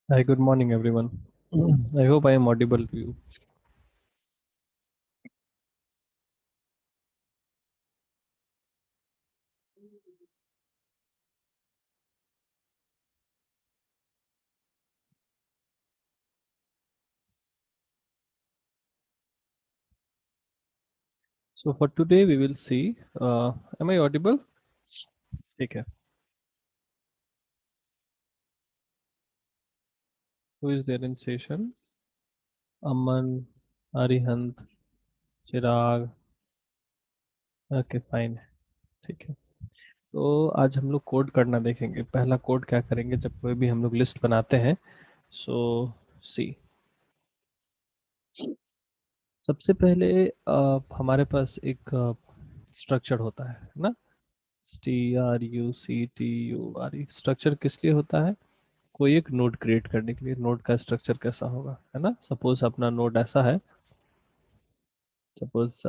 Hi, good morning, everyone. I hope I am audible to you. So for today, we will see. Am I audible? ठीक है. Who is there in session? Aman, Arihant, Chirag. Okay fine. ठीक है. तो आज हम लोग code करना देखेंगे. पहला कोड क्या करेंगे जब कोई भी हम लोग लिस्ट बनाते हैं. सो सी. सबसे पहले हमारे पास एक स्ट्रक्चर होता है ना. STRUCTURE स्ट्रक्चर किस लिए होता है? कोई एक नोड क्रिएट करने के लिए. नोड का स्ट्रक्चर कैसा होगा, है ना. सपोज अपना नोड ऐसा है. सपोज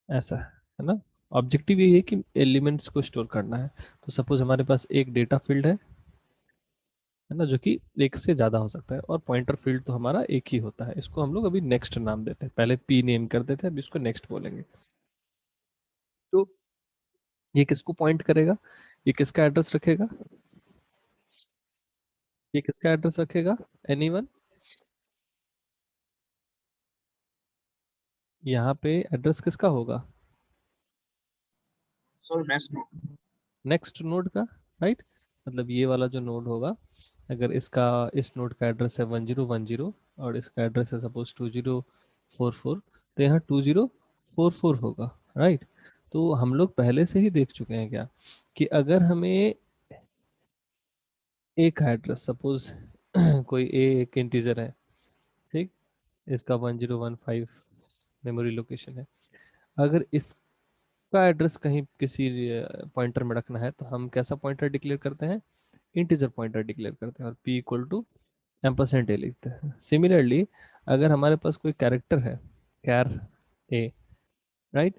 ऐसा है ना. ऑब्जेक्टिव ये है कि एलिमेंट्स को स्टोर करना है. तो सपोज हमारे पास एक डेटा फील्ड है ना, जो कि एक से ज़्यादा हो सकता है. और पॉइंटर फील्ड तो हमारा एक ही होता है. इसको हम लोग अभी नेक्स्ट नाम देते हैं. पहले पी नेम कर देते हैं, अभी इसको नेक्स्ट बोलेंगे. तो ये किसको पॉइंट करेगा? ये किसका एड्रेस रखेगा? ये किसका एड्रेस रखेगा? एनीवन? यहाँ पे एड्रेस किसका होगा? सर नेक्स्ट नेक्स्ट नोड का. राइट. मतलब ये वाला जो नोड होगा, अगर इसका इस नोड का एड्रेस है 1010 और इसका एड्रेस है सपोज 2044, तो यहाँ 2044 होगा. राइट. तो हम लोग पहले से ही देख चुके हैं क्या, कि अगर हमें एक एड्रेस सपोज कोई ए एक इंटीजर है. ठीक. इसका 1015 मेमोरी लोकेशन है. अगर इसका एड्रेस कहीं किसी पॉइंटर में रखना है, तो हम कैसा पॉइंटर डिक्लेयर करते हैं? इंटीजर पॉइंटर डिक्लेयर करते हैं और p इक्वल टू एम्परसेंट ए लिखते हैं. सिमिलरली अगर हमारे पास कोई कैरेक्टर है, कैर ए. राइट.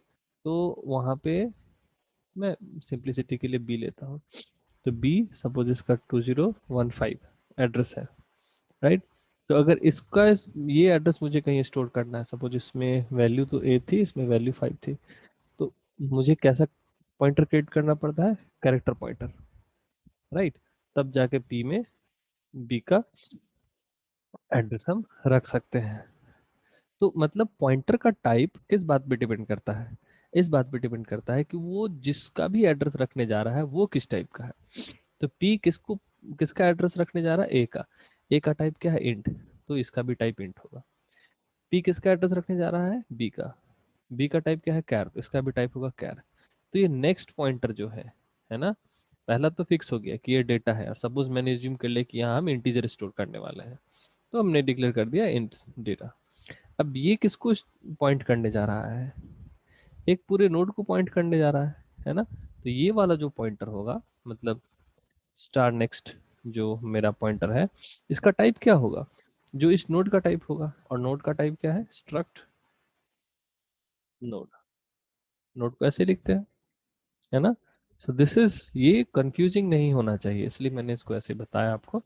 तो वहाँ पे मैं सिंप्लिसिटी के लिए बी लेता हूँ. तो बी सपोज इसका 2015 एड्रेस है. राइट. तो अगर ये एड्रेस मुझे कहीं स्टोर करना है, सपोज इसमें वैल्यू तो ए थी, इसमें वैल्यू 5 थी. तो मुझे कैसा पॉइंटर क्रिएट करना पड़ता है? Character pointer. राइट. तब जाके पी में बी का एड्रेस हम रख सकते हैं. तो मतलब पॉइंटर का टाइप किस बात पे डिपेंड करता है? इस बात पे डिपेंड करता है कि वो जिसका भी एड्रेस रखने जा रहा है वो किस टाइप का है. तो पी किसका एड्रेस रखने जा रहा है? ए का. ए का टाइप क्या है? इंट. तो इसका भी टाइप इंट होगा. पी किसका एड्रेस रखने जा रहा है? बी का. बी का टाइप क्या है? कैर. तो इसका भी टाइप होगा कैर. तो ये नेक्स्ट पॉइंटर जो है ना. पहला तो फिक्स हो गया कि ये डेटा है, और सपोज मैंने एज्यूम कर लिया कि यहाँ हम इंटीजर स्टोर करने वाले हैं. तो हमने डिक्लेयर कर दिया इंट डेटा. अब ये किसको पॉइंट करने जा रहा है? एक पूरे नोड को पॉइंट करने जा रहा है ना. तो ये वाला जो पॉइंटर होगा, मतलब स्टार नेक्स्ट जो मेरा पॉइंटर है, इसका टाइप क्या होगा? जो इस नोड का टाइप होगा. और नोड का टाइप क्या है? Struct node. नोड को ऐसे लिखते हैं, है ना. सो दिस इज, ये कंफ्यूजिंग नहीं होना चाहिए, इसलिए मैंने इसको ऐसे बताया आपको.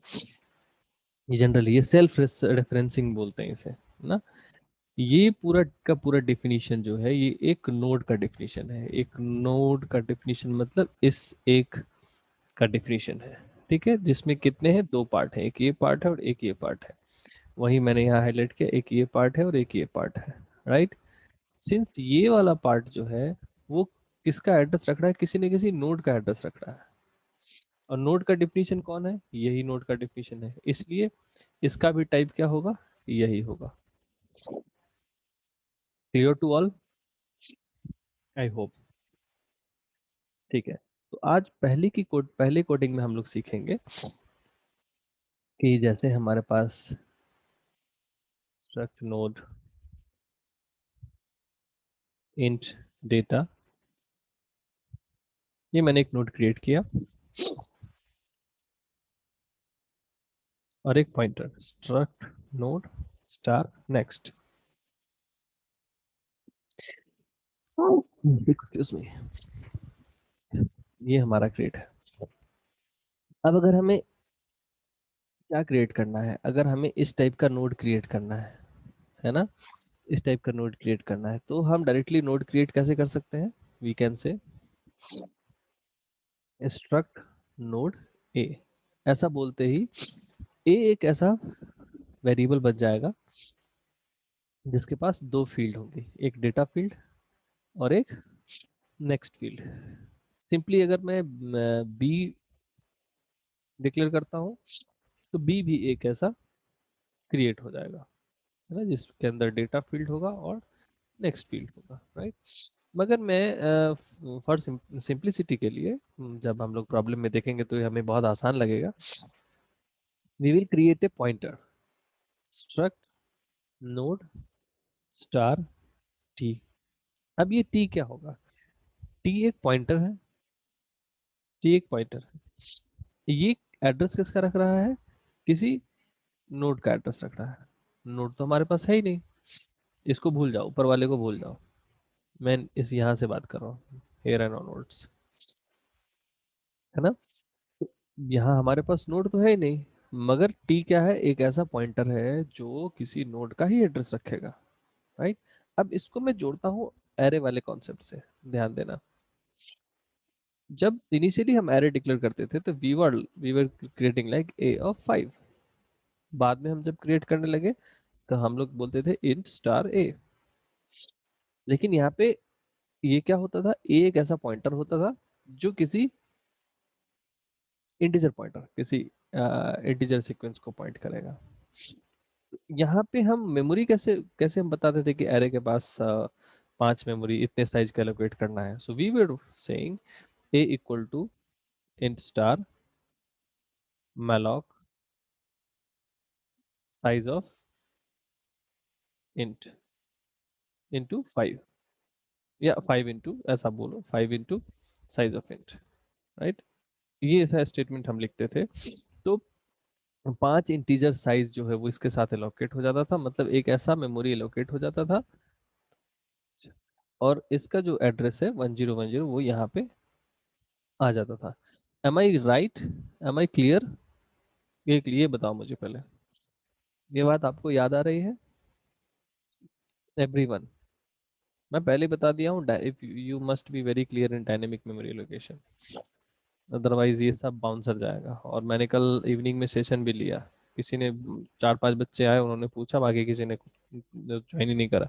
ये जनरली ये सेल्फ रेफरेंसिंग बोलते हैं इसे, ना. ये पूरा का पूरा डेफिनेशन जो है, ये एक नोड का डेफिनेशन है. एक नोड का डेफिनेशन मतलब इस एक का डेफिनेशन है. ठीक है. जिसमें कितने हैं? दो पार्ट है. एक ये पार्ट है और एक ये पार्ट है. वही मैंने यहाँ हाईलाइट किया, एक ये पार्ट है और एक ये पार्ट है. राइट. सिंस ये वाला पार्ट जो है, वो किसका एड्रेस रख रहा है? किसी न किसी नोड का एड्रेस रख रहा है. और नोड का डिफिनीशन कौन है? यही नोड का डिफिनीशन है. इसलिए इसका भी टाइप क्या होगा? यही होगा. Clear to all? I hope. ठीक है. तो आज पहले कोडिंग में हम लोग सीखेंगे कि जैसे हमारे पास स्ट्रक्ट नोड इंट डेटा. ये मैंने एक नोड क्रिएट किया और एक pointer struct node star next. Excuse me. ये हमारा क्रिएट है. अब अगर हमें क्या क्रिएट करना है, अगर हमें इस टाइप का नोड क्रिएट करना है ना, इस टाइप का नोड क्रिएट करना है, तो हम डायरेक्टली नोड क्रिएट कैसे कर सकते हैं, we can say struct node A, ऐसा बोलते ही ए एक ऐसा वेरिएबल बन जाएगा जिसके पास दो फील्ड होंगे, एक डेटा फील्ड और एक नेक्स्ट फील्ड। सिंपली अगर मैं बी डिक्लेयर करता हूँ तो बी भी एक ऐसा क्रिएट हो जाएगा, है ना, जिसके अंदर डेटा फील्ड होगा और नेक्स्ट फील्ड होगा, राइट। मगर मैं फॉर सिंप्लिसिटी के लिए जब हम लोग प्रॉब्लम में देखेंगे तो ये हमें बहुत आसान लगेगा, we will create a pointer struct node star T. अब ये टी क्या होगा, टी एक पॉइंटर है, टी एक पॉइंटर है, ये एड्रेस किसका रख रहा है, किसी नोड का एड्रेस रख रहा है, नोड तो हमारे पास है ही नहीं, इसको भूल जाओ, ऊपर वाले को भूल जाओ, मैं इस यहाँ से बात कर रहा हूँ, हेयर एंड ऑनवर्ड्स, है ना। तो यहाँ हमारे पास नोड तो है ही नहीं, मगर टी क्या है, एक ऐसा पॉइंटर है जो किसी नोड का ही एड्रेस रखेगा, राइट। अब इसको मैं जोड़ता हूँ एरे वाले कॉन्सेप्ट से, ध्यान देना। जब इनिशियली हम एरे डिक्लेयर करते थे तो we were creating like a of 5, बाद में हम जब क्रिएट करने लगे तो हम लोग बोलते थे इंट स्टार ए। लेकिन यहाँ पे ये क्या होता था, ए एक ऐसा पॉइंटर होता था जो किसी इंटीजर पॉइंटर, किसी इंटीजर सीक्वेंस को पॉइंट करेगा। यहाँ पे हम मेमोरी कैसे कैसे हम बताते थे कि एरे के पास 5 मेमोरी इतने साइज का एलोकेट करना है, so we were saying A equal to int star malloc size of int into 5, या 5 इंटू, ऐसा बोलो 5 into size of int, right. ये ऐसा स्टेटमेंट हम लिखते थे। तो 5 इंटीजर साइज जो है वो इसके साथ एलोकेट हो जाता था, मतलब एक ऐसा मेमोरी एलोकेट हो जाता था, और इसका जो एड्रेस है 1010 वो यहाँ पे आ जाता था। Am I right, am I clear, ये बताओ मुझे पहले, ये बात आपको याद आ रही है एवरीवन? मैं पहले बता दिया हूँ, if you must be very clear in dynamic memory location, otherwise ये सब बाउंसर जाएगा। और मैंने कल इवनिंग में सेशन भी लिया, किसी ने 4-5 बच्चे आए, उन्होंने पूछा, बाकी किसी ने ज्वाइन ही नहीं करा।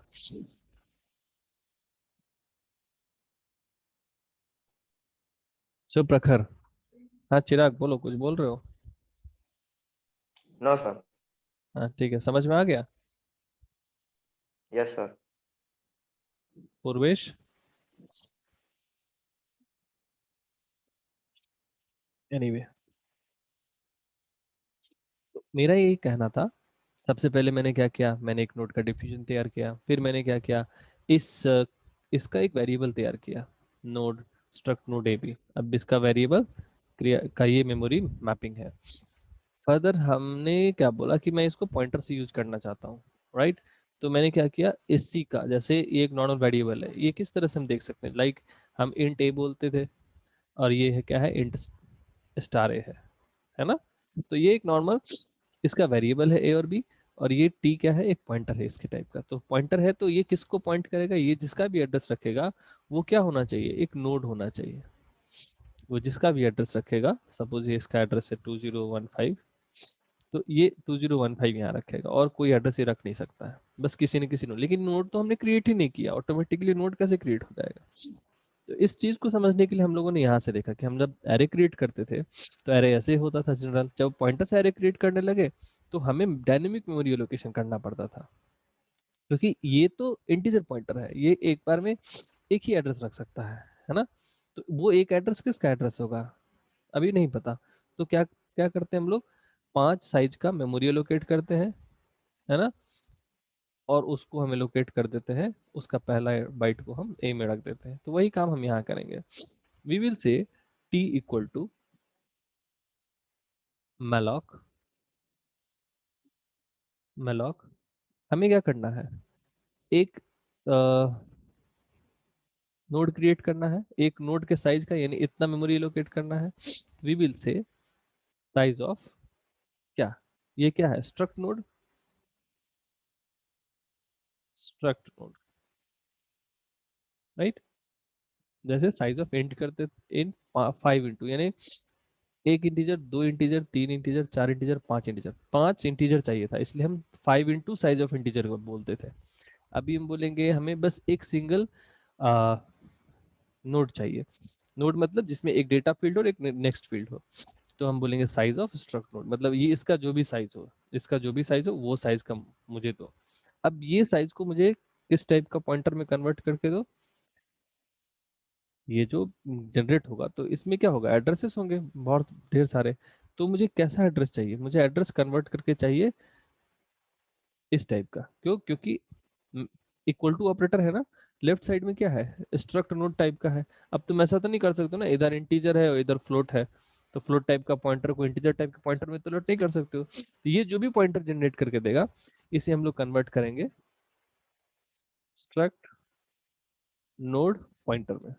सब प्रखर, हाँ चिराग बोलो, कुछ बोल रहे हो? No sir. हाँ ठीक है, समझ में आ गया। Yes sir. पूर्वेश, एनीवे, तो मेरा यही कहना था। सबसे पहले मैंने क्या किया, मैंने एक नोड का डिफिनेशन तैयार किया, फिर मैंने क्या किया, इस इसका एक वेरिएबल तैयार किया, node struct node A B. अब इसका वेरिएबल क्रिया का ये मेमोरी मैपिंग है। फर्दर हमने क्या बोला कि मैं इसको पॉइंटर से यूज करना चाहता हूँ, राइट। तो मैंने क्या किया, इसी का जैसे ये एक नॉर्मल वेरिएबल है, ये किस तरह से हम देख सकते हैं, लाइक हम इंट ए बोलते थे, और ये है क्या है, इंट स्टार ए है ना। तो ये एक नॉर्मल इसका वेरिएबल है ए और बी, और ये टी क्या है, एक पॉइंटर है इसके टाइप का। तो पॉइंटर है तो ये किसको पॉइंट करेगा, ये जिसका भी एड्रेस रखेगा वो क्या होना चाहिए, एक नोड होना चाहिए। वो जिसका भी एड्रेस रखेगा, सपोज ये इसका एड्रेस है 2015, तो ये 2015 यहाँ रखेगा, और कोई एड्रेस ये रख नहीं सकता है, बस किसी न किसी नोड। लेकिन नोड तो हमने क्रिएट ही नहीं किया, ऑटोमेटिकली नोड कैसे क्रिएट हो जाएगा। तो इस चीज को समझने के लिए हम लोगों ने यहाँ से देखा कि हम जब एरे क्रिएट करते थे तो एरे ऐसे होता था जनरल, जब पॉइंटर से एरे क्रिएट करने लगे तो हमें डायनेमिक मेमोरी एलोकेशन करना पड़ता था, क्योंकि ये तो इंटीजर पॉइंटर है, ये एक बार में एक ही एड्रेस रख सकता है ना। तो वो एक एड्रेस किसका एड्रेस होगा, अभी नहीं पता। तो क्या क्या करते हैं हम लोग, 5 साइज का मेमोरी एलोकेट करते हैं, है ना, और उसको हम एलोकेट कर देते हैं, उसका पहला बाइट को हम ए में रख देते हैं। तो वही काम हम यहाँ करेंगे, we will say T equal to malloc malloc, हमें क्या करना है, एक नोड क्रिएट करना है, एक नोड के साइज का यानी इतना मेमोरी एलोकेट करना है, we will say size of क्या, ये क्या है? Struct node, struct node, right. जैसे साइज ऑफ इंट करते इन 5 इंटू, यानी एक इंटीजर, दो इंटीजर, तीन इंटीजर, चार इंटीजर, पांच इंटीजर, पांच इंटीजर चाहिए था, इसलिए हम 5 इंटू साइज ऑफ इंटीजर को बोलते थे। अभी हम बोलेंगे हमें बस एक सिंगल नोड चाहिए। नोड मतलब जिसमें एक डेटा फील्ड और एक नेक्स्ट फील्ड हो, तो हम बोलेंगे साइज ऑफ स्ट्रक्ट नोड, मतलब ये इसका जो भी साइज हो, इसका जो भी साइज हो वो साइज का मुझे दो। अब ये साइज को मुझे किस टाइप का पॉइंटर में कन्वर्ट करके दो, ये जो जनरेट होगा तो इसमें क्या होगा, एड्रेसेस होंगे बहुत ढेर सारे। तो मुझे कैसा एड्रेस चाहिए, मुझे एड्रेस कन्वर्ट करके चाहिए इस टाइप का। क्यों? क्योंकि इक्वल टू ऑपरेटर है ना, लेफ्ट साइड में क्या है, स्ट्रक्ट नोड टाइप का है। अब तुम ऐसा तो नहीं कर सकते हो ना, इधर इंटीजर है और इधर फ्लोट है, तो फ्लोट टाइप का पॉइंटर को इंटीजर टाइप के पॉइंटर में तो लोड नहीं कर सकते हो। तो ये जो भी पॉइंटर जनरेट करके देगा, इसे हम लोग कन्वर्ट करेंगे स्ट्रक्ट नोड पॉइंटर में,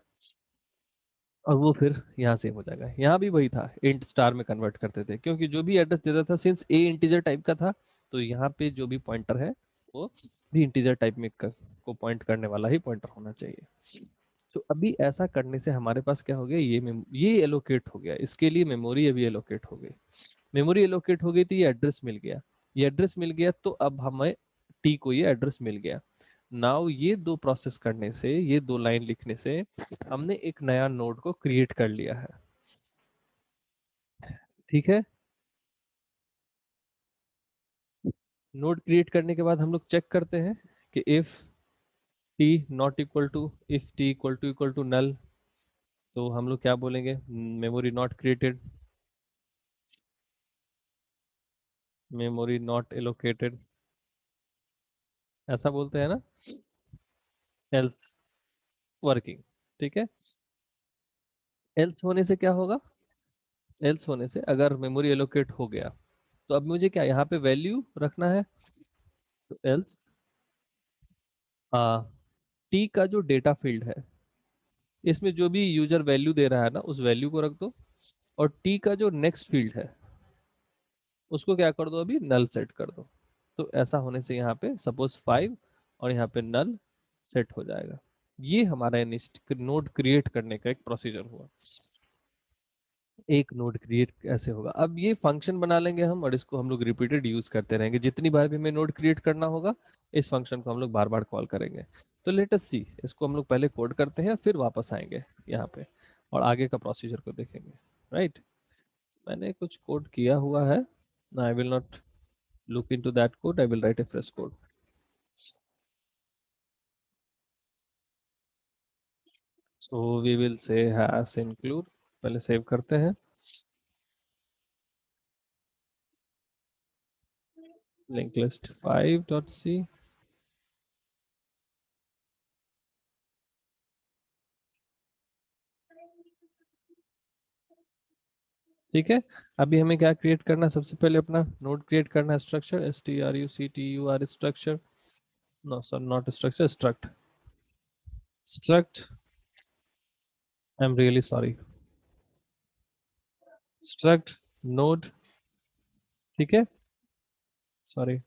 और वो फिर यहाँ से हो जाएगा। यहाँ भी वही था, इंट स्टार में कन्वर्ट करते थे, क्योंकि जो भी एड्रेस देता था, सिंस ए इंटीजर टाइप का था, तो यहाँ पे जो भी पॉइंटर है वो भी इंटीजर टाइप में को पॉइंट करने वाला ही पॉइंटर होना चाहिए। तो अभी ऐसा करने से हमारे पास क्या हो गया, ये एलोकेट हो गया, इसके लिए मेमोरी अभी एलोकेट हो गई। मेमोरी एलोकेट हो गई, तो ये एड्रेस मिल गया। ये एड्रेस मिल गया तो अब हमें टी को ये एड्रेस मिल गया। नाउ ये दो प्रोसेस करने से, ये दो लाइन लिखने से हमने एक नया नोड को क्रिएट कर लिया है। ठीक है। नोड क्रिएट करने के बाद हम लोग चेक करते हैं कि if T not equal to, if T equal to null, तो हम लोग क्या बोलेंगे, memory not created, memory not allocated, ऐसा बोलते हैं ना, एल्स वर्किंग। ठीक है। एल्स होने से क्या होगा, एल्स होने से अगर मेमोरी एलोकेट हो गया, तो अब मुझे क्या यहाँ पे वैल्यू रखना है, तो एल्स टी का जो डेटा फील्ड है, इसमें जो भी यूजर वैल्यू दे रहा है ना, उस वैल्यू को रख दो, और टी का जो नेक्स्ट फील्ड है उसको क्या कर दो, अभी नल सेट कर दो। तो ऐसा होने से यहाँ पे सपोज 5 और यहाँ पे नल सेट हो जाएगा। ये हमारा नोड क्रिएट करने का एक प्रोसीजर हुआ। एक नोड क्रिएट ऐसे होगा। अब ये फंक्शन बना लेंगे हम, और इसको हम लोग रिपीटेड यूज करते रहेंगे, जितनी बार भी हमें नोड क्रिएट करना होगा इस फंक्शन को हम लोग बार बार कॉल करेंगे। तो लेट अस सी, इसको हम लोग पहले कोड करते हैं, फिर वापस आएंगे यहाँ पे और आगे का प्रोसीजर को देखेंगे। राइट। मैंने कुछ कोड किया हुआ है, I will not look into that code, I will write a fresh code. So we will say has include, पहले सेव करते हैं, linked list 5.c। ठीक है। अभी हमें क्या क्रिएट करना है, सबसे पहले अपना नोड क्रिएट करना है, structure structur structure, no sir not structure, struct, struct, I am really sorry, struct node. ठीक है, सॉरी।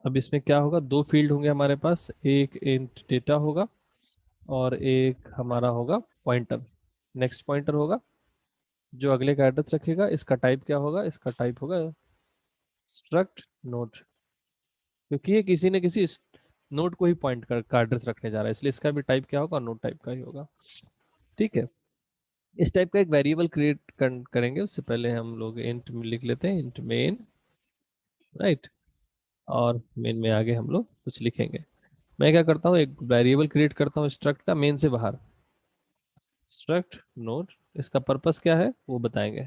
अब इसमें क्या होगा, दो फील्ड होंगे हमारे पास, एक इंट डेटा होगा और एक हमारा होगा पॉइंटर, नेक्स्ट पॉइंटर होगा जो अगले का एड्रेस रखेगा। इसका टाइप क्या होगा, इसका टाइप होगा स्ट्रक्ट नोड, क्योंकि ये किसी न किसी नोड को ही पॉइंट कर का एड्रेस रखने जा रहा है, इसलिए इसका भी टाइप क्या होगा, नोड टाइप का ही होगा। ठीक है। इस टाइप का एक वेरिएबल क्रिएट करेंगे, उससे पहले हम लोग इंट में लिख लेते हैं, इंट मेन, राइट। और मेन में आगे हम लोग कुछ लिखेंगे। मैं क्या करता हूँ, एक वेरिएबल क्रिएट करता हूँ स्ट्रक्ट का, मेन से बाहर, स्ट्रक्ट नोड। इसका पर्पस क्या है वो बताएंगे,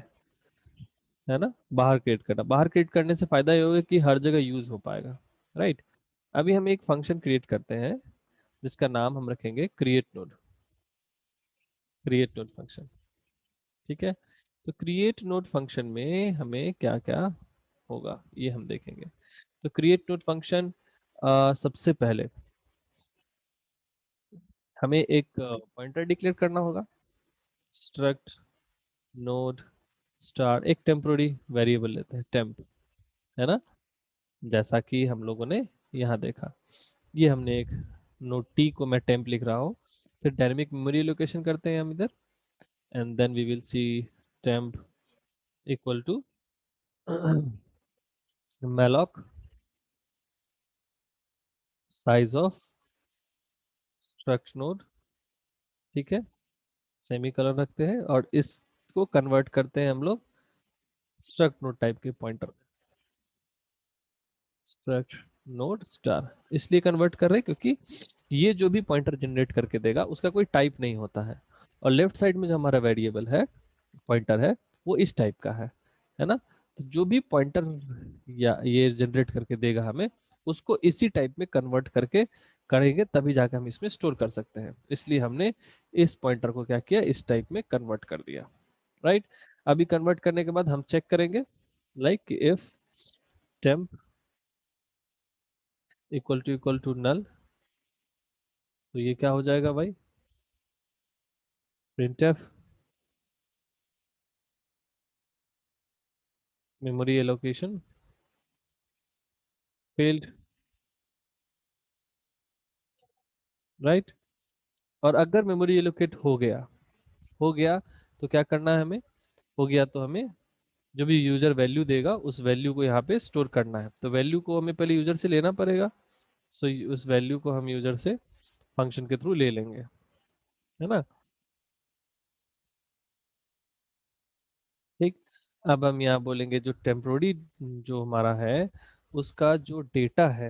है ना। बाहर क्रिएट करना, बाहर क्रिएट करने से फायदा ये होगा कि हर जगह यूज हो पाएगा, राइट। अभी हम एक फंक्शन क्रिएट करते हैं जिसका नाम हम रखेंगे create node, create node function. ठीक है। तो क्रिएट नोड फंक्शन में हमें क्या क्या होगा ये हम देखेंगे। तो क्रिएट नोड फंक्शन, सबसे पहले हमें एक पॉइंटर डिक्लेयर करना होगा, स्ट्रक्ट नोड स्टार, एक टेम्पोररी वेरिएबल लेते हैं टेम्प, है ना, जैसा कि हम लोगों ने यहाँ देखा। ये हमने एक नोट टी को मैं टेम्प लिख रहा हूँ, फिर डायनेमिक मेमोरी लोकेशन करते हैं हम इधर, and then we will see temp equal to malloc size of struct node, ठीक है, सेमी कलर रखते हैं और इसको कन्वर्ट करते हैं हम लोग struct node टाइप के पॉइंटर, struct node स्टार। इसलिए कन्वर्ट कर रहे हैं क्योंकि ये जो भी पॉइंटर जनरेट करके देगा उसका कोई टाइप नहीं होता है, और लेफ्ट साइड में जो हमारा वेरिएबल है, पॉइंटर है, वो इस टाइप का है ना। तो जो भी पॉइंटर या ये जनरेट करके देगा हमें, उसको इसी टाइप में कन्वर्ट करके करेंगे, तभी जाकर हम इसमें स्टोर कर सकते हैं। इसलिए हमने इस पॉइंटर को क्या किया, इस टाइप में कन्वर्ट कर दिया, राइट। अभी कन्वर्ट करने के बाद हम चेक करेंगे like if temp equal to null, तो ये क्या हो जाएगा भाई, printf memory allocation failed, right. और अगर मेमोरी एलोकेट हो गया तो क्या करना है हमें, हो गया तो हमें जो भी यूजर वैल्यू देगा उस वैल्यू को यहाँ पे स्टोर करना है। तो वैल्यू को हमें पहले यूजर से लेना पड़ेगा, सो उस वैल्यू को हम यूजर से फंक्शन के थ्रू ले लेंगे, है ना। ठीक, अब हम यहाँ बोलेंगे जो टेम्पोररी जो हमारा है उसका जो डेटा है,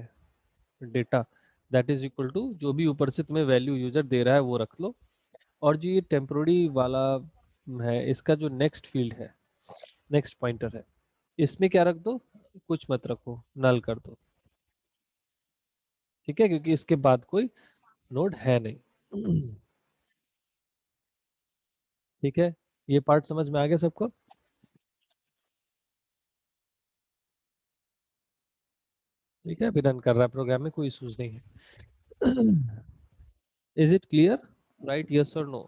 data that is equal to जो भी ऊपर से तुम्हें वैल्यू यूजर दे रहा है वो रख लो, और जो ये टेम्पोररी वाला है इसका जो नेक्स्ट फील्ड है, नेक्स्ट पॉइंटर है, इसमें क्या रख दो, कुछ मत रखो, नल कर दो, ठीक है, क्योंकि इसके बाद कोई नोड है नहीं। ठीक है, ये पार्ट समझ में आ गया सबको। ठीक है, अभी रन कर रहा है प्रोग्राम में, कोई इश्यूज नहीं है। Is it clear, right, yes और no.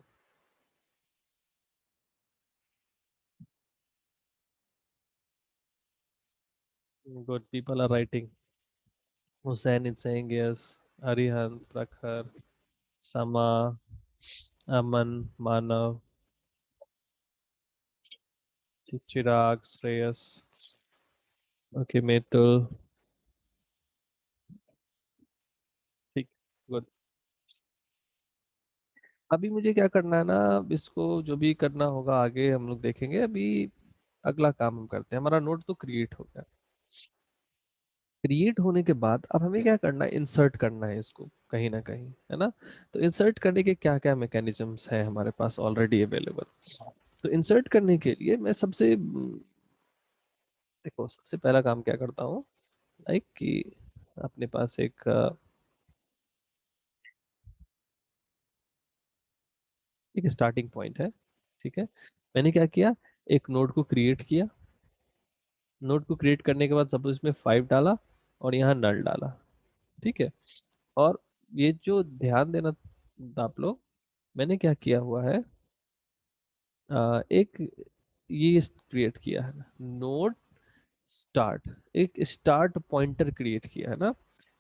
Good, people are writing. Hussain is saying yes, Arihant, Prakhar, Sama, Aman, Manav, Chirag, Shreyas, okay, Mitul, ठीक, गुड। अभी मुझे क्या करना है ना, अब इसको जो भी करना होगा आगे हम लोग देखेंगे। अभी अगला काम हम करते हैं, हमारा नोट तो क्रिएट हो गया। क्रिएट होने के बाद अब हमें क्या करना है, इंसर्ट करना है इसको कहीं ना कहीं, है ना। तो इंसर्ट करने के क्या क्या मैकेनिज्म्स हैं हमारे पास ऑलरेडी अवेलेबल। तो इंसर्ट करने के लिए मैं देखो सबसे पहला काम क्या करता हूँ, लाइक कि अपने पास एक स्टार्टिंग पॉइंट है, ठीक है। मैंने क्या किया, एक नोड को क्रिएट किया, नोड को क्रिएट करने के बाद सपोज इसमें 5 डाला और यहाँ नल डाला, ठीक है। और ये जो ध्यान देना आप लोग, मैंने क्या किया हुआ है, एक ये क्रिएट किया है नोड स्टार्ट, एक स्टार्ट पॉइंटर क्रिएट किया है ना।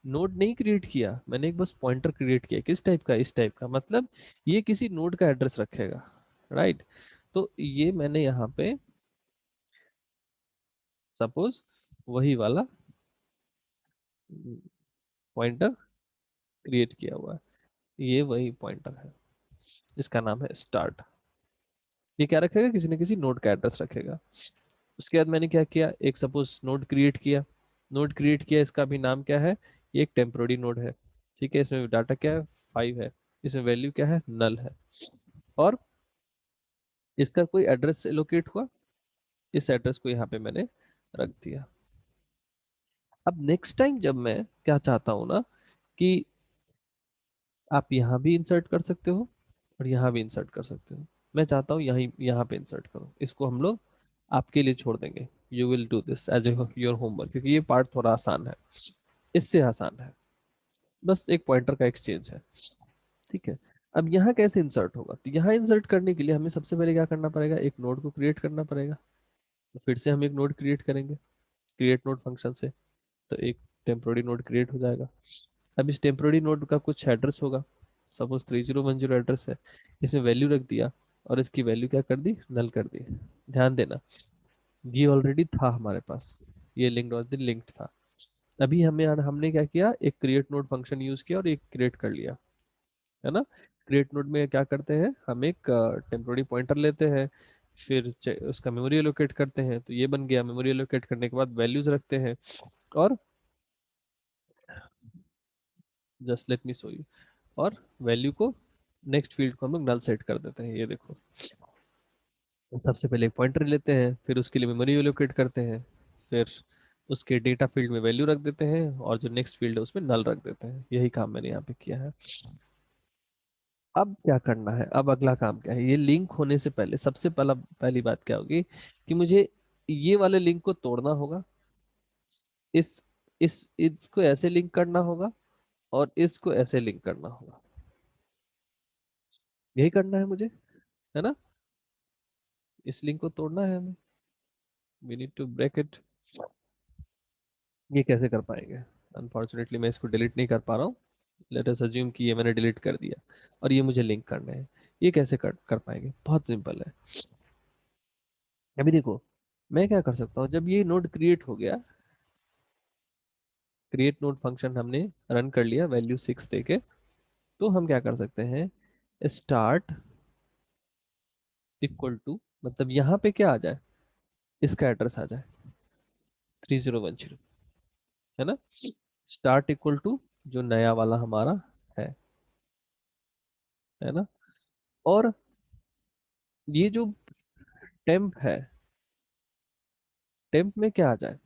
नोड नहीं क्रिएट किया मैंने, एक बस पॉइंटर क्रिएट किया, किस टाइप का, इस टाइप का, मतलब ये किसी नोड का एड्रेस रखेगा, राइट। तो ये मैंने यहाँ पे सपोज वही वाला पॉइंटर क्रिएट किया हुआ है, ये वही पॉइंटर है, इसका नाम है स्टार्ट। ये क्या रखेगा, किसी न किसी नोड का एड्रेस रखेगा। उसके बाद मैंने क्या किया, एक सपोज नोड क्रिएट किया, नोड क्रिएट किया, इसका भी नाम क्या है, ये एक टेम्पोररी नोड है, ठीक है। इसमें डाटा क्या है, 5 है, इसमें वैल्यू क्या है, नल है, और इसका कोई एड्रेस एलोकेट हुआ, इस एड्रेस को यहाँ पे मैंने रख दिया। अब नेक्स्ट टाइम जब मैं क्या चाहता हूँ ना, कि आप यहाँ भी इंसर्ट कर सकते हो और यहाँ भी इंसर्ट कर सकते हो, मैं चाहता हूँ यहाँ पे इंसर्ट करो, इसको हम लोग आपके लिए छोड़ देंगे, you will do this as your homework, क्योंकि ये पार्ट थोड़ा आसान है, इससे आसान है, बस एक पॉइंटर का एक्सचेंज है, ठीक है। अब यहाँ कैसे इंसर्ट होगा, तो यहाँ इंसर्ट करने के लिए हमें सबसे पहले क्या करना पड़ेगा, एक नोड को क्रिएट करना पड़ेगा, तो फिर से हम एक नोड क्रिएट करेंगे क्रिएट नोड फंक्शन से, तो एक टेम्पोररी नोड क्रिएट हो जाएगा। अब इस टेम्पोररी नोड का कुछ एड्रेस होगा, सपोज 3010 एड्रेस है, इसमें वैल्यू रख दिया और इसकी वैल्यू क्या कर दी, नल कर दी। ध्यान देना ये ऑलरेडी था हमारे पास, ये लिंक्ड और लिंक्ड था। अभी हमने क्या किया, एक क्रिएट नोड फंक्शन यूज किया और एक क्रिएट कर लिया, है ना। क्रिएट नोड में क्या करते हैं, हम एक टेम्पोररी पॉइंटर लेते हैं, फिर उसका मेमोरी एलोकेट करते हैं, तो ये बन गया। मेमोरी एलोकेट करने के बाद वैल्यूज रखते हैं, और just let me show you, और वैल्यू को नेक्स्ट फील्ड को हम लोग नल सेट कर देते हैं। ये देखो, सबसे पहले एक पॉइंटर लेते हैं, फिर उसके लिए मेमोरी एलोकेट करते हैं, फिर उसके डेटा फील्ड में वैल्यू रख देते हैं, और जो नेक्स्ट फील्ड है उसमें नल रख देते हैं। यही काम मैंने यहाँ पे किया है। अब क्या करना है, अब अगला काम क्या है, ये लिंक होने से पहले सबसे पहली बात क्या होगी कि मुझे ये वाले लिंक को तोड़ना होगा, इस इसको ऐसे लिंक करना होगा, और इसको ऐसे लिंक करना होगा। यही करना है मुझे, है ना। इस लिंक को तोड़ना है हमें, we need to break it. ये कैसे कर पाएंगे, अनफॉर्चुनेटली मैं इसको डिलीट नहीं कर पा रहा हूँ। लेट अस अज्यूम कि ये मैंने डिलीट कर दिया और ये मुझे लिंक करना है। ये कैसे कर पाएंगे, बहुत सिंपल है। अभी देखो, मैं क्या कर सकता हूँ, जब ये नोड क्रिएट हो गया, क्रिएट नोड फंक्शन हमने रन कर लिया वैल्यू 6 देके, तो हम क्या कर सकते हैं, स्टार्ट इक्वल टू, मतलब यहाँ पे क्या आ जाए, इसका एड्रेस आ जाए 3010, है ना। स्टार्ट इक्वल टू जो नया वाला हमारा है ना। और ये जो टेम्प है, टेम्प में क्या आ जाए,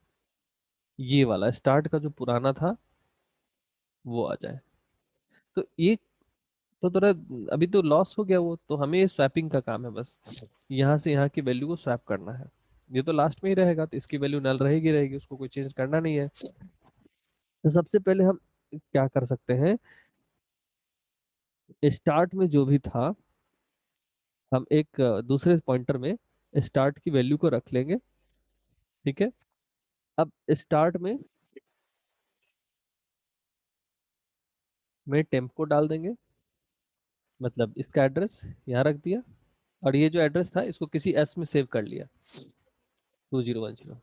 ये वाला स्टार्ट का जो पुराना था वो आ जाए। तो ये तो थोड़ा, अभी तो लॉस हो गया वो, तो हमें स्वैपिंग का काम है बस, यहाँ से यहाँ की वैल्यू को स्वैप करना है। ये तो लास्ट में ही रहेगा, तो इसकी वैल्यू नल रहेगी रहेगी, उसको कोई चेंज करना नहीं है। तो सबसे पहले हम क्या कर सकते हैं, स्टार्ट में जो भी था, हम एक दूसरे पॉइंटर में स्टार्ट की वैल्यू को रख लेंगे, ठीक है। अब स्टार्ट में टेम्प को डाल देंगे, मतलब इसका एड्रेस यहाँ रख दिया, और ये जो एड्रेस था इसको किसी एस में सेव कर लिया, 2010।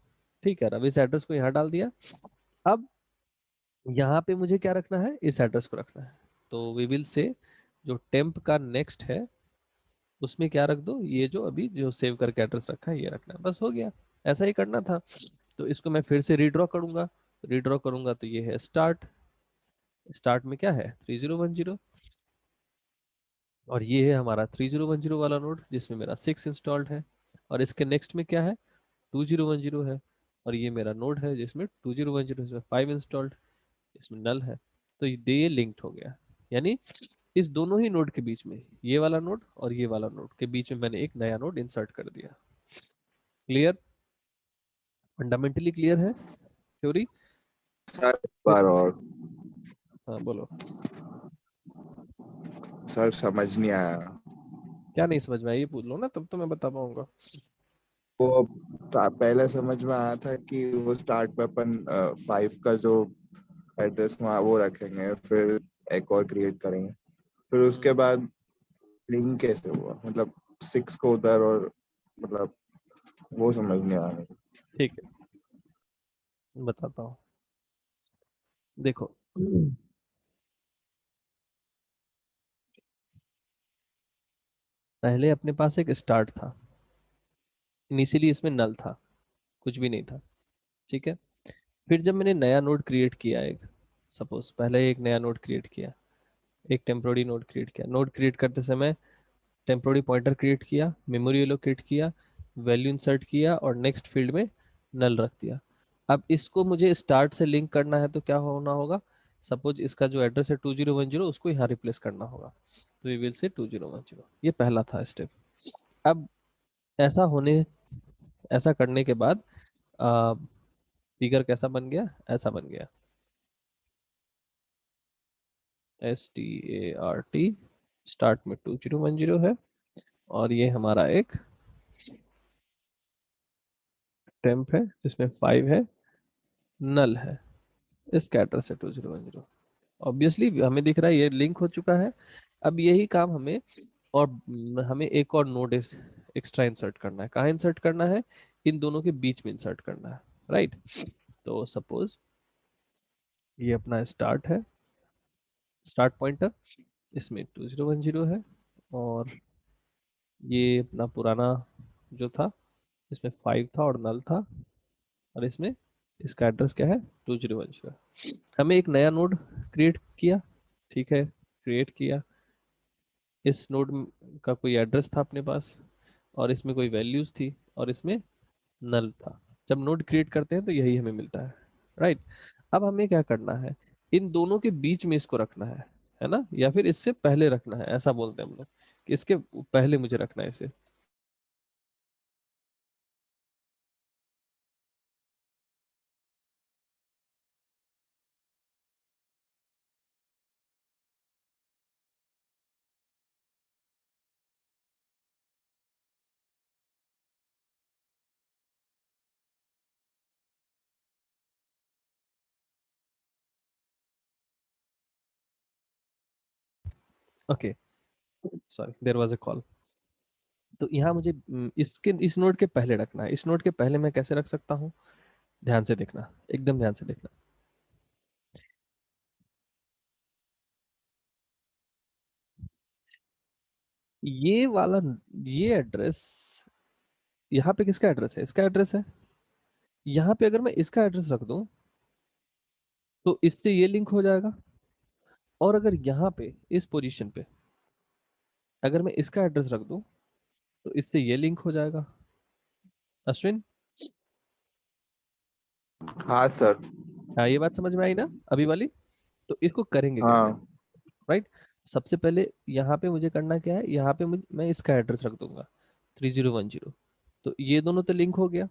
ठीक है, अब इस एड्रेस को यहाँ डाल दिया। अब यहाँ पे मुझे क्या रखना है, इस एड्रेस को रखना है। तो वी विल से जो टेम्प का नेक्स्ट है उसमें क्या रख दो, ये जो अभी जो सेव करके एड्रेस रखा है ये रखना है, बस हो गया। ऐसा ही करना था। तो इसको मैं फिर से रीड्रॉ करूंगा, रीड्रॉ करूंगा तो ये है स्टार्ट, स्टार्ट में क्या है 3010, और ये है हमारा 3010 वाला नोड जिसमें मेरा 6 इंस्टॉल्ड है, और इसके नेक्स्ट में क्या है 2010 है, और ये मेरा नोड है जिसमें 2010 इसमें 5 इंस्टॉल्ड, इसमें नल है। तो ये लिंक्ड हो गया, यानी इस दोनों ही नोड के बीच में, ये वाला नोड और ये वाला नोड के बीच में मैंने एक नया नोड इंसर्ट कर दिया। क्लियर, फंडामेंटली क्लियर है थ्योरी। सर एक फिर बार और। हाँ बोलो, सर समझ नहीं आया। क्या नहीं समझ में आई ये पूछ लो ना, तब तो मैं बता पाऊंगा। वो पहले समझ में आया था कि वो स्टार्ट पे अपन 5 का जो एड्रेस वहाँ वो रखेंगे, फिर एक और क्रिएट करेंगे, फिर उसके बाद लिंक कैसे हुआ, मतलब 6 को उधर और, मतलब वो समझ नहीं आ रहा। ठीक है, बताता हूँ। देखो, पहले अपने पास एक स्टार्ट था, इनिशियली इसमें नल था, कुछ भी नहीं था, ठीक है। फिर जब मैंने नया नोड क्रिएट किया, एक सपोज पहले एक नया नोड क्रिएट किया, एक टेम्पोररी नोड क्रिएट किया, नोड क्रिएट करते समय टेम्पोररी पॉइंटर क्रिएट किया, मेमोरी एलोकेट किया, वैल्यू इंसर्ट किया, और नेक्स्ट फील्ड में नल रख दिया। अब इसको मुझे स्टार्ट से लिंक करना है तो क्या होना होगा, सपोज इसका जो एड्रेस है 2010 उसको यहाँ रिप्लेस करना होगा, तो वी विल से 2010। ये पहला था स्टेप। अब ऐसा होने ऐसा करने के बाद फिगर कैसा बन गया, ऐसा बन गया, START, स्टार्ट में 2010 है, और ये हमारा एक टेम्प है जिसमें 5 है, नल है, इसका एड्रेस है 2010। ऑब्वियसली हमें दिख रहा है ये लिंक हो चुका है। अब यही काम हमें, और हमें एक और नोड एक्स्ट्रा इंसर्ट करना है। कहाँ इंसर्ट करना है? इन दोनों के बीच में इंसर्ट करना है, राइट। तो सपोज ये अपना स्टार्ट है, स्टार्ट पॉइंटर, इसमें 2010 है, और ये अपना पुराना जो था इसमें 5 था और नल था, और इसमें इसका एड्रेस क्या है? 2010। हमें एक नया नोड क्रिएट किया, ठीक है, क्रिएट किया। इस नोड का कोई एड्रेस था अपने पास, और इसमें कोई वैल्यूज थी, और इसमें नल था। जब नोड क्रिएट करते हैं तो यही हमें मिलता है, राइट। अब हमें क्या करना है? इन दोनों के बीच में इसको रखना है ना, या फिर इससे पहले रखना है, ऐसा बोलते हैं हम लोग कि इसके पहले मुझे रखना है इसे। Okay, sorry, there was a call. तो यहाँ मुझे इसके इस नोड के पहले रखना है। इस नोड के पहले मैं कैसे रख सकता हूँ? ध्यान से देखना, एकदम ध्यान से देखना। ये वाला, ये एड्रेस, यहाँ पे किसका एड्रेस है? इसका एड्रेस है। यहाँ पे अगर मैं इसका एड्रेस रख दूं तो इससे ये लिंक हो जाएगा, और अगर यहाँ पे इस पोजीशन पे अगर मैं इसका एड्रेस रख दूं तो इससे ये लिंक हो जाएगा। अश्विन, हाँ सर। हाँ, ये बात समझ में आई ना अभी वाली? तो इसको करेंगे कैसे हम? हाँ राइट। सबसे पहले यहाँ पे मुझे करना क्या है? यहाँ पे मैं इसका एड्रेस रख दूंगा 3010। तो ये दोनों तो लिंक हो गया।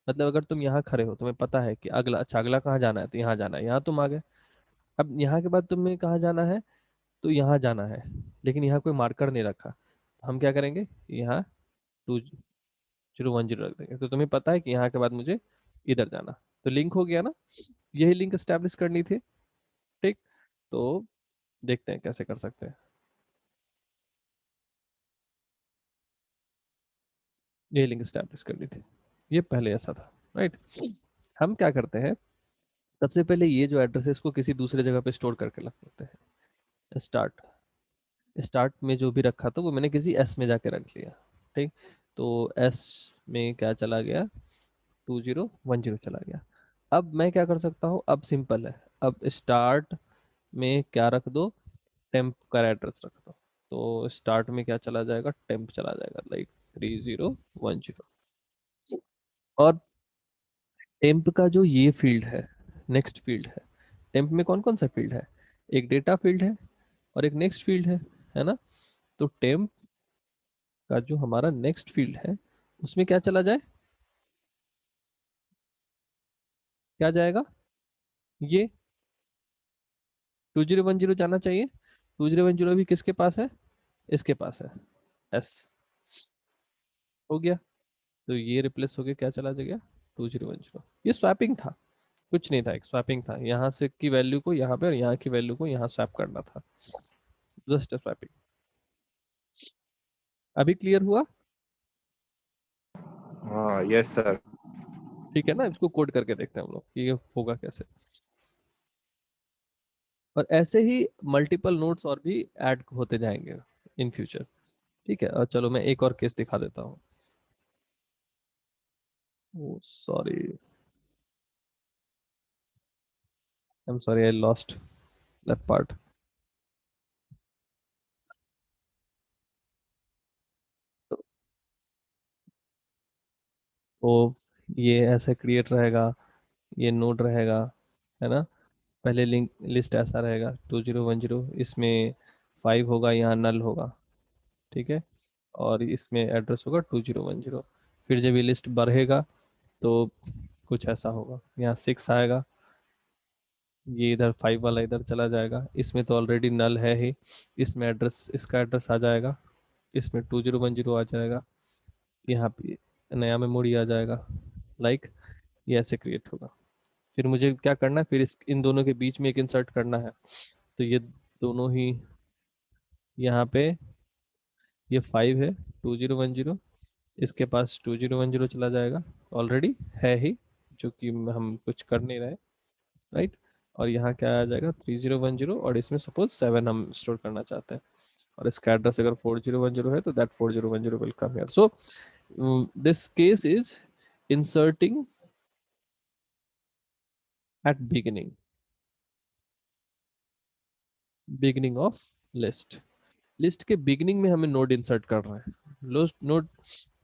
मतलब अगर तुम यहाँ खड़े हो, तुम्हें पता है कि अगला, अच्छा अगला कहाँ जाना है, तो यहाँ जाना है, यहाँ तुम आ गए। अब यहाँ के बाद तुम्हें कहाँ जाना है? तो यहाँ जाना है, लेकिन यहाँ कोई मार्कर नहीं रखा, तो हम क्या करेंगे? यहाँ 2010 रख देंगे, तो तुम्हें पता है कि यहाँ के बाद मुझे इधर जाना। तो लिंक हो गया ना? यही लिंक एस्टेब्लिश करनी थी, ठीक। तो देखते हैं कैसे कर सकते हैं। ये लिंक एस्टेब्लिश करनी थी, ये पहले ऐसा था, राइट। हम क्या करते हैं? सबसे पहले ये जो एड्रेस है इसको किसी दूसरे जगह पे स्टोर करके रख देते हैं। स्टार्ट, स्टार्ट में जो भी रखा था वो मैंने किसी एस में जाके रख लिया, ठीक। तो एस में क्या चला गया? 2010 चला गया। अब मैं क्या कर सकता हूँ? अब सिंपल है, अब स्टार्ट में क्या रख दो? टेम्प का एड्रेस रख दो। तो स्टार्ट में क्या चला जाएगा? टेम्प चला जाएगा, लाइक 3010। और टेम्प का जो ये फील्ड है, नेक्स्ट फील्ड है। टेम्प में कौन कौन सा फील्ड है? एक डेटा फील्ड है, और एक नेक्स्ट फील्ड है ना? तो टेम्प का जो हमारा नेक्स्ट फील्ड है उसमें क्या चला जाए? क्या जाएगा? ये 2010 जाना चाहिए। 2010 भी किसके पास है? इसके पास है, एस। हो गया। तो ये रिप्लेस हो गया, क्या चला गया? 2010। ये स्वैपिंग था, कुछ नहीं था, एक स्वैपिंग था। यहाँ से की वैल्यू को यहाँ पे और यहाँ की वैल्यू को यहाँ स्वैप करना था, जस्ट स्वैपिंग। अभी क्लियर हुआ? हाँ यस सर। ठीक है ना, इसको कोड करके देखते हैं हम लोग कि ये होगा कैसे। और ऐसे ही मल्टीपल नोड्स और भी ऐड होते जाएंगे इन फ्यूचर, ठीक है। और चलो मैं एक और केस दिखा देता हूँ। Sorry, I am sorry, I lost that part. तो ये ऐसे क्रिएट रहेगा, ये नोड रहेगा, है ना। पहले लिंक लिस्ट ऐसा रहेगा 2010, इसमें 5 होगा, यहाँ नल होगा, ठीक है। और इसमें एड्रेस होगा 2010। फिर जब ये लिस्ट बढ़ेगा तो कुछ ऐसा होगा, यहाँ 6 आएगा, ये इधर 5 वाला इधर चला जाएगा, इसमें तो ऑलरेडी नल है ही, इसमें एड्रेस, इसका एड्रेस आ जाएगा, इसमें 2010 आ जाएगा, यहाँ पे नया मेमोरी आ जाएगा, लाइक ये ऐसे क्रिएट होगा। फिर मुझे क्या करना है, फिर इस इन दोनों के बीच में एक इंसर्ट करना है, तो ये दोनों ही यहाँ पे, ये 5 है 2010, इसके पास 2010 चला जाएगा, ऑलरेडी है ही, जो कि हम कुछ कर नहीं रहे, राइट। और यहाँ क्या आ जाएगा 3010, और इसमें सपोज 7 हम स्टोर करना चाहते हैं, और इसका एड्रेस अगर 4010 है तो that 4010 will come here. So this case is inserting at beginning of list. List के बिगिनिंग में हमें नोड इंसर्ट कर रहे हैं। नोड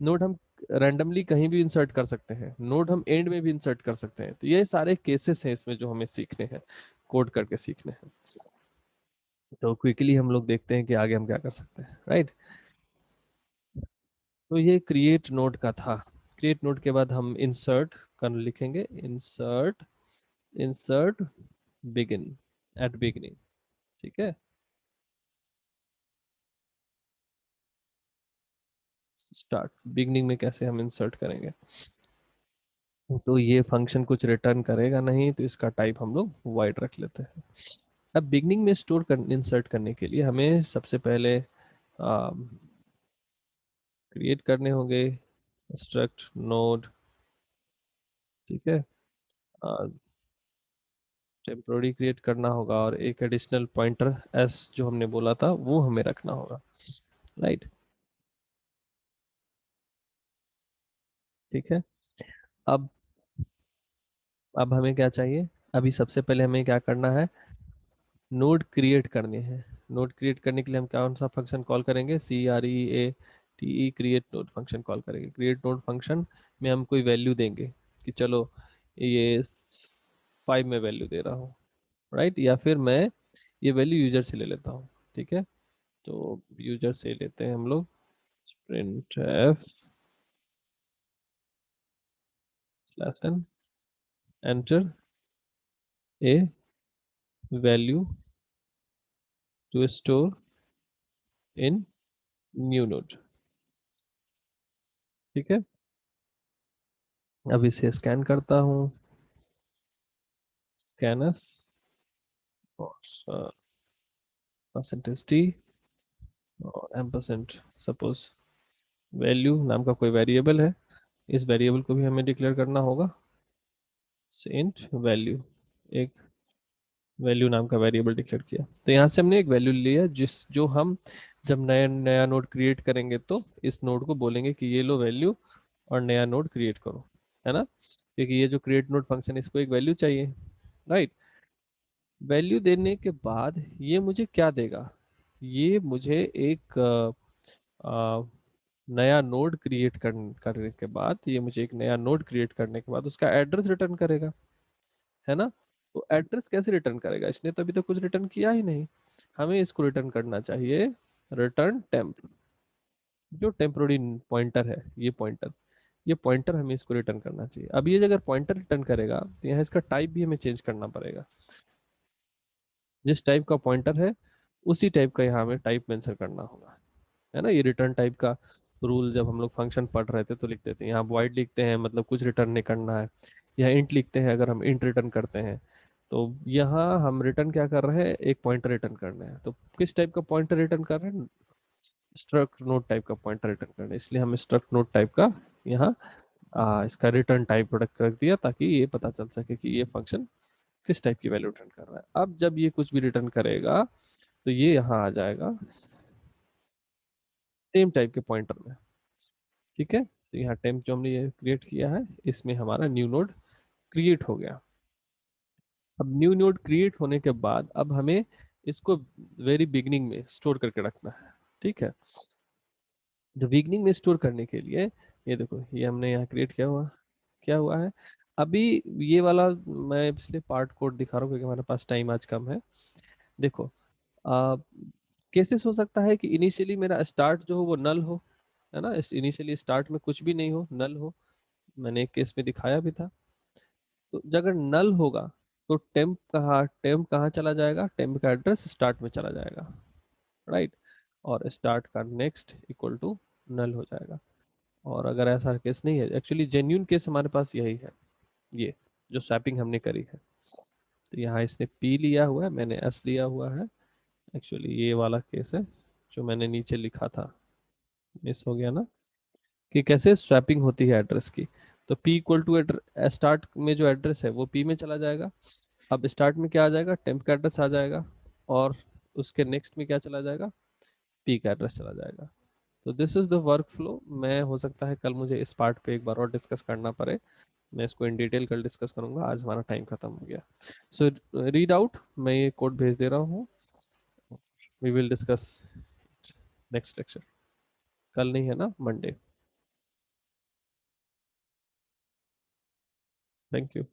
नोड हम रैंडमली कहीं भी इंसर्ट कर सकते हैं, नोड हम एंड में भी इंसर्ट कर सकते हैं। तो ये सारे केसेस हैं इसमें जो हमें सीखने हैं, कोड करके सीखने हैं। तो क्विकली हम लोग देखते हैं कि आगे हम क्या कर सकते हैं, राइट। तो ये क्रिएट नोड का था। क्रिएट नोड के बाद हम इंसर्ट कर लिखेंगे, insert insert begin at beginning, ठीक है। स्टार्ट बिगनिंग में कैसे हम इंसर्ट करेंगे, तो ये फंक्शन कुछ रिटर्न करेगा नहीं, तो इसका टाइप हम लोग वाइड रख लेते हैं। अब बिगनिंग में स्टोर कर इंसर्ट करने के लिए हमें सबसे पहले क्रिएट करने होंगे स्ट्रक्ट नोड, ठीक है। टेम्पोररी क्रिएट करना होगा, और एक एडिशनल पॉइंटर एस जो हमने बोला था वो हमें रखना होगा, राइट। ठीक है। अब अब हमें क्या चाहिए, अभी सबसे पहले हमें क्या करना है, नोड क्रिएट करने हैं। नोड क्रिएट करने के लिए हम कौन सा फंक्शन कॉल करेंगे, CREATE create node function call करेंगे। क्रिएट नोड फंक्शन में हम कोई वैल्यू देंगे कि चलो ये 5 में वैल्यू दे रहा हूँ, राइट। या फिर मैं ये वैल्यू यूजर से ले लेता हूँ, ठीक है। तो यूजर से लेते हैं हम लोग printf /n enter a value to store in new node, ठीक है। अब इसे स्कैन करता हूँ, scanf और %t और एम्परसेंट, सपोज वैल्यू नाम का कोई वेरिएबल है, इस वेरिएबल को भी हमें डिक्लेयर करना होगा, सेंट वैल्यू, एक वैल्यू नाम का वेरिएबल डिक्लेयर किया। तो यहाँ से हमने एक वैल्यू लिया, जिस जो हम जब नया नया नोड क्रिएट करेंगे तो इस नोड को बोलेंगे कि ये लो वैल्यू और नया नोड क्रिएट करो, है ना। क्योंकि ये जो क्रिएट नोड फंक्शन, इसको एक वैल्यू चाहिए, राइट। वैल्यू देने के बाद ये मुझे क्या देगा, ये मुझे एक नया नोड क्रिएट करने के बाद, ये मुझे एक नया नोड क्रिएट करने के बाद उसका एड्रेस रिटर्न करेगा, है ना। तो एड्रेस कैसे रिटर्न करेगा, इसने तो अभी तक कुछ रिटर्न किया ही नहीं। हमें इसको रिटर्न करना चाहिए रिटर्न टेम्प, जो टेम्पोररी पॉइंटर है, ये पॉइंटर हमें इसको रिटर्न करना चाहिए। अब ये अगर पॉइंटर रिटर्न करेगा तो यहाँ इसका टाइप भी हमें चेंज करना पड़ेगा। जिस टाइप का पॉइंटर है उसी टाइप का यहाँ हमें टाइप मेंशन करना होगा, है ना। ये रिटर्न टाइप का रूल जब हम लोग फंक्शन पढ़ रहे थे तो लिखते थे, यहाँ वॉइड लिखते हैं मतलब कुछ रिटर्न नहीं करना है, यहाँ इंट लिखते हैं अगर हम इंट रिटर्न करते हैं। तो यहाँ हम रिटर्न क्या कर रहे हैं, एक पॉइंटर रिटर्न करना है। तो किस टाइप का पॉइंटर रिटर्न कर रहे हैं, स्ट्रक्ट नोड टाइप का पॉइंटर रिटर्न करना है, इसलिए हम स्ट्रक्ट नोड टाइप का यहाँ इसका रिटर्न टाइप प्रोडक्ट रख दिया, ताकि ये पता चल सके कि ये फंक्शन किस टाइप की वैल्यू रिटर्न कर रहा है। अब जब ये कुछ भी रिटर्न करेगा तो ये यहाँ आ जाएगा सेम टाइप के पॉइंटर में, ठीक है। तो यहाँ टेम्प जो हमने ये क्रिएट किया है, इसमें हमारा न्यू नोड क्रिएट हो गया। अब न्यू नोड क्रिएट होने के बाद अब हमें इसको वेरी बिगनिंग में स्टोर करके रखना है, ठीक है। जो बिगनिंग में स्टोर करने के लिए, ये देखो ये हमने यहाँ क्रिएट किया हुआ, क्या हुआ है। अभी ये वाला मैं पिछले पार्ट कोड दिखा रहा हूँ क्योंकि हमारे पास टाइम आज कम है। देखो केसेस हो सकता है कि इनिशियली मेरा स्टार्ट जो हो वो नल हो, है ना। इनिशियली स्टार्ट में कुछ भी नहीं हो, नल हो, मैंने एक केस में दिखाया भी था। तो अगर नल होगा तो टेम्प कहाँ चला जाएगा, टेम्प का एड्रेस स्टार्ट में चला जाएगा, राइट। और स्टार्ट का नेक्स्ट इक्वल टू नल हो जाएगा। और अगर ऐसा केस नहीं है, एक्चुअली जेन्यून केस हमारे पास यही है, ये जो स्वैपिंग हमने करी है। तो यहाँ इसने पी लिया हुआ है, मैंने एस लिया हुआ है। एक्चुअली ये वाला केस है जो मैंने नीचे लिखा था, मिस हो गया ना, कि कैसे स्वैपिंग होती है एड्रेस की। तो p इक्वल टू स्टार्ट में जो एड्रेस है वो p में चला जाएगा। अब स्टार्ट में क्या आ जाएगा, टेम्प का एड्रेस आ जाएगा, और उसके नेक्स्ट में क्या चला जाएगा, p का एड्रेस चला जाएगा। तो this is the work flow. मैं हो सकता है कल मुझे इस पार्ट पे एक बार और डिस्कस करना पड़े, मैं इसको इन डिटेल कल डिस्कस करूंगा, आज हमारा टाइम खत्म हो गया। सो रीड आउट, मैं ये कोड भेज दे रहा हूँ, we will discuss next lecture. कल नहीं है ना, मंडे। Thank you.